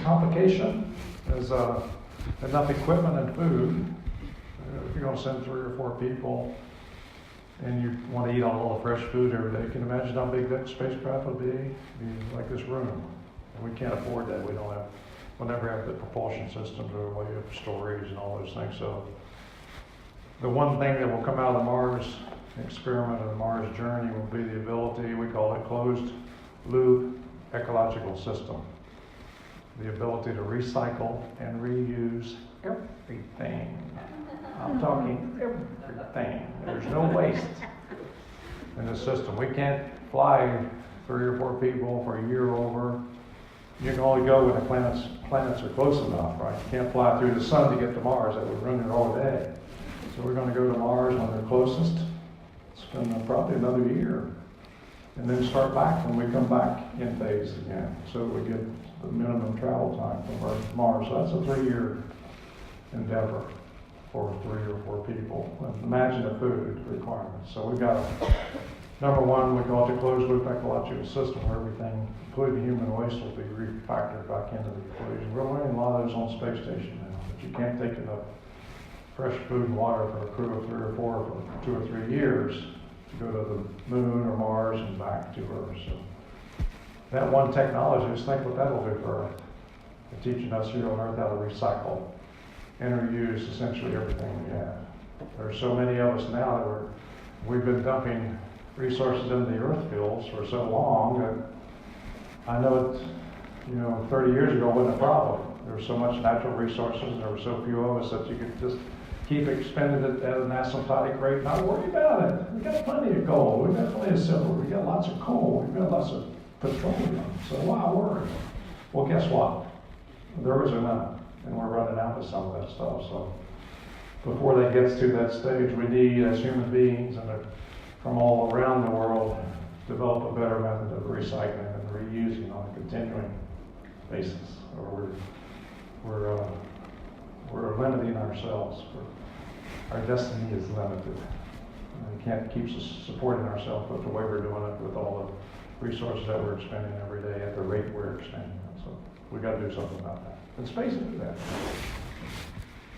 complication is enough equipment and food. If you're going to send 3 or 4 people and you want to eat all the fresh food every day, can you imagine how big that spacecraft would be? It'd be like this room. And we can't afford that. We'll never have the propulsion systems or way of storage and all those things. So the one thing that will come out of the Mars experiment and the Mars journey will be the ability, we call it closed loop ecological system. The ability to recycle and reuse everything. I'm talking everything. There's no waste in the system. We can't fly 3 or 4 people for a year over. You can only go when the planets are close enough, right? You can't fly through the sun to get to Mars. That would run it all day. So we're going to go to Mars when they're closest. Spend probably another year. And then start back when we come back in phase again. So we get the minimum travel time from Mars. So that's a 3-year endeavor for 3 or 4 people. And imagine the food requirements. So we've got number one, we call it the closed loop ecological system, where everything, including human waste, will be refactored back into the equation. We're learning a lot of those on the space station now, but you can't take enough fresh food and water for a crew of 3 or 4 for 2 or 3 years to go to the moon or Mars and back to Earth. So that one technology, just think what that'll do for Earth. They're teaching us here on Earth how to recycle and reuse essentially everything we have. There are so many of us now that we've been dumping resources into the earth fields for so long that I know it, 30 years ago wasn't a problem. There was so much natural resources, and there were so few of us that you could just keep expending it at an asymptotic rate, not worry about it. We got plenty of gold, we got plenty of silver, we got lots of coal, we got lots of petroleum, so why worry? Well, guess what? There is none, and we're running out of some of that stuff. So before that gets to that stage, we need, as human beings and from all around the world, develop a better method of recycling and reusing on a continuing basis, or we're limiting ourselves. Our destiny is limited. We can't keep supporting ourselves with the way we're doing it, with all the resources that we're expending every day at the rate we're expending them. So we've got to do something about that. And space will do that.